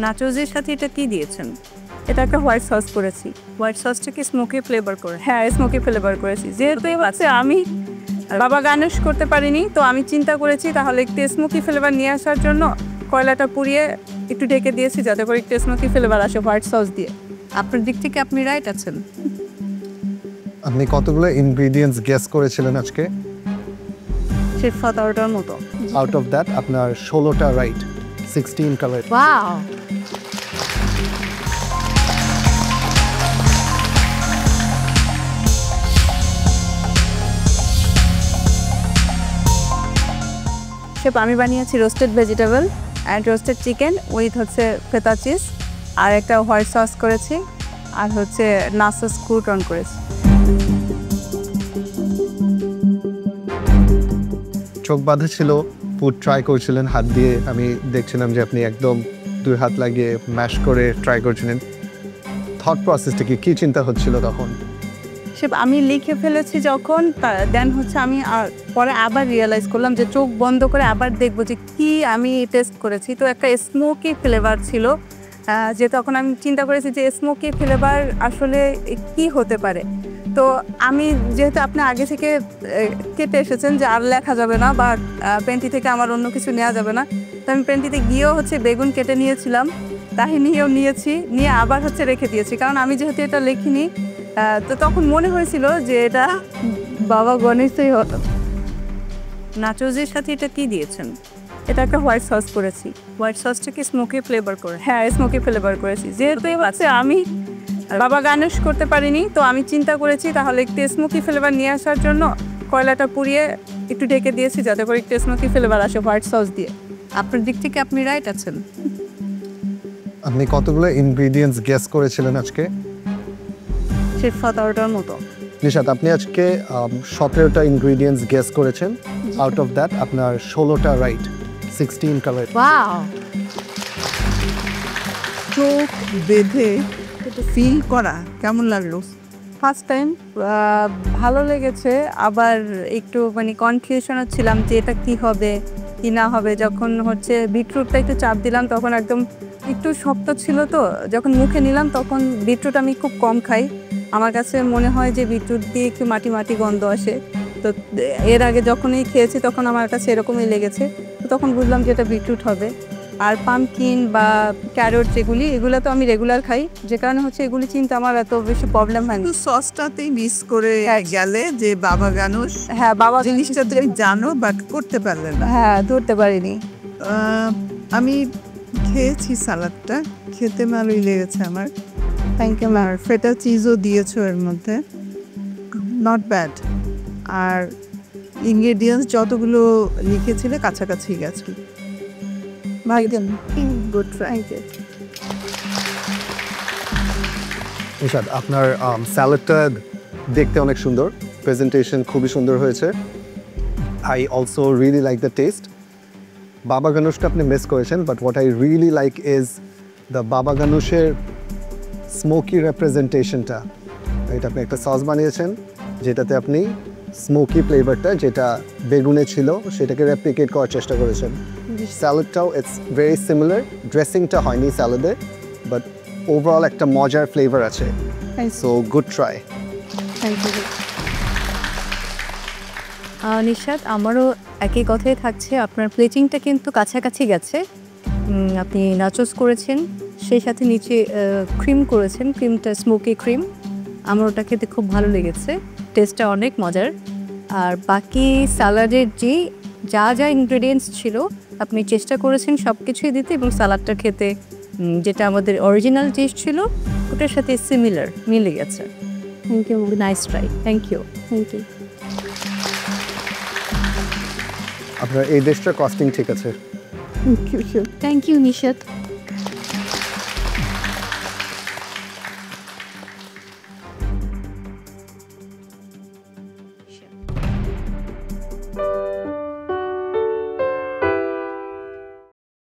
নাচোজের সাথে এটা কি দিয়েছেন? এটা একটা হোয়াইট সস করেছি। হোয়াইট সসটাকে স্মোকি ফ্লেভার করে, হ্যাঁ স্মোকি ফ্লেভার করেছি। যেহেতু আছে আমি বাবা গার্নিশ করতে পারিনি, তো আমি চিন্তা করেছি তাহলে একটু স্মোকি ফ্লেভার নিয়ে আসার জন্য কয়লাটা পুড়িয়ে একটু ঢেকে দিয়েছি, যাতে করে একটু স্মোকি ফ্লেভার আসে হোয়াইট সস দিয়ে। আপনার দিক থেকে আপনি রাইট আছেন। আপনি কতগুলো ইনগ্রেডিয়েন্টস গেস করেছিলেন আজকে? সে 17টার মতো। আউট অফ দ্যাট আপনার 16টা রাইট, 16 কালার। ওয়াও, শেফ আমি বানিয়েছি roasted vegetable and roasted chicken with হচ্ছে ফেতা চিজ, আর একটা হোয়াইট সস করেছি, আর হচ্ছে নাসস ক্রুটন করেছি। চোখ বাঁধা ছিল, ফুড ট্রাই করছিলেন হাত দিয়ে, আমি দেখছিলাম যে আপনি একদম 2 হাত লাগিয়ে ম্যাশ করে ট্রাই করছিলেন। থট প্রসেসটা কি চিন্তা হচ্ছিল তখন? সে আমি লিখে ফেলেছি যখন, দেন হচ্ছে আমি পরে আবার রিয়েলাইজ করলাম যে চোখ বন্ধ করে আবার দেখবো যে কি আমি টেস্ট করেছি। তো একটা স্মোকি ফ্লেভার ছিল, যে তখন আমি চিন্তা করেছি যে স্মোকি ফ্লেভার আসলে কি হতে পারে। তো আমি যেহেতু আপনি আগে থেকে কেটে এসেছেন যে আর লেখা যাবে না বা পেন্টি থেকে আমার অন্য কিছু নেওয়া যাবে না, তো আমি পেন্টিতে গিয়েও হচ্ছে বেগুন কেটে নিয়েছিলাম, তাহিনিও নিয়েছি, নিয়ে আবার হচ্ছে রেখে দিয়েছি, কারণ আমি যেহেতু এটা লিখিনি। তো তখন মনে হয়েছিল যে এটা বাবা গণেশই হতো। নাচোজের সাথে এটা কি দিয়েছেন? এটা একটা হোয়াইট সস করেছি। হোয়াইট সসটাকে স্মোকি ফ্লেভার করে, হ্যাঁ স্মোকি ফ্লেভার করেছি। যেহেতু আছে আমি বাবা গার্নিশ করতে পারিনি, তো আমি চিন্তা করেছি তাহলে একটু স্মোকি ফ্লেভার নিয়ে আসার জন্য কয়লাটা পুড়িয়ে একটু ঢেকে দিয়েছি, যাতে করে একটু স্মোকি ফ্লেভার আসে হোয়াইট সস দিয়ে। আপনার দিক থেকে আপনি রাইট আছেন। আপনি কতগুলো ইনগ্রেডিয়েন্টস গেস করেছিলেন আজকে? সে 17টার মতো। নিশাত, আপনি আজকে 17টা ইনগ্রেডিয়েন্টস গেস করেছেন। আউট অফ দ্যাট আপনার 16টা রাইট, 16 কালার। ওয়াও, চোখ বেঁধে ফিল করা কেমন লাগলো? ফার্স্ট টাইম ভালো লেগেছে, আবার একটু মানে কনফিউশনও ছিলাম যে এটা কী হবে কি না হবে। যখন হচ্ছে বিটরুটটা একটু চাপ দিলাম তখন একদম একটু শক্ত ছিল, তো যখন মুখে নিলাম তখন বিটরুট আমি খুব কম খাই, আমার কাছে মনে হয় যে বিটরুট দিয়ে একটু মাটি মাটি গন্ধ আসে। তো এর আগে যখনই খেয়েছি তখন আমার কাছে এরকমই লেগেছে, তো তখন বুঝলাম যে এটা বিটরুট হবে। আর পামকিন বা ক্যারট এগুলো তো আমি রেগুলার খাই, যে কারণে হচ্ছে এগুলি চিন্তা আমার এত বেশি প্রবলেম হয় না। সসটাতেই মিস করে গেলে যে বাবা গানুষ, হ্যাঁ বাবা জিনিসটা তুমি জানো বাট করতে পারলে না। হ্যাঁ ধরতে পারিনি। আমি খেয়েছি সালাদটা, খেতে ভালোই লেগেছে আমার। Thank you ma'am. ফেটা চিজও দিয়েছো এর মধ্যে, নট ব্যাড। আর ইনগ্রেডিয়েন্টস যতগুলো লিখেছিলে কাছাকাছি গেছে। Good try. নিশাত, আপনার স্যালাডটা দেখতে অনেক সুন্দর, প্রেজেন্টেশন খুবই সুন্দর হয়েছে। I also really like the test. বাবা গানুশটা আপনি মিস করেছেন, but what I really like is the বাবা গানুশের স্মোকি রেপ্রেজেন্টেশনটা। এটা আপনি একটা সস বানিয়েছেন যেটাতে আপনি স্মোকি ফ্লেভারটা যেটা বেগুনে ছিল সেটাকে রেপ্লিকেট করার চেষ্টা করেছেন। স্যালাডটাও ইটস ভেরি সিমিলার, ড্রেসিংটা হয়নি স্যালাডে, বাট ওভারঅল একটা মজার ফ্লেভার আছে। So good try. Thank you. Nishat, আমারও একই কথাই থাকছে, আপনার প্লেটিংটা কিন্তু কাছাকাছি গেছে। আপনি নাচোস করেছেন, সেই সাথে নিচে ক্রিম করেছেন, ক্রিমটা স্মোকি ক্রিম, আমার ওটা খেতে খুব ভালো লেগেছে, টেস্টটা অনেক মজার। আর বাকি স্যালাডের যা যা ইনগ্রেডিয়েন্টস ছিল আপনি চেষ্টা করেছেন সব কিছুই দিতে, এবং স্যালাডটা খেতে যেটা আমাদের অরিজিনাল ডিশ ছিল ওটার সাথে সিমিলার মিলে গেছে। Thank you, nice try. Thank you. Thank you. আপনার এই ডিশটার কস্টিং ঠিক আছে। Thank you Nishat.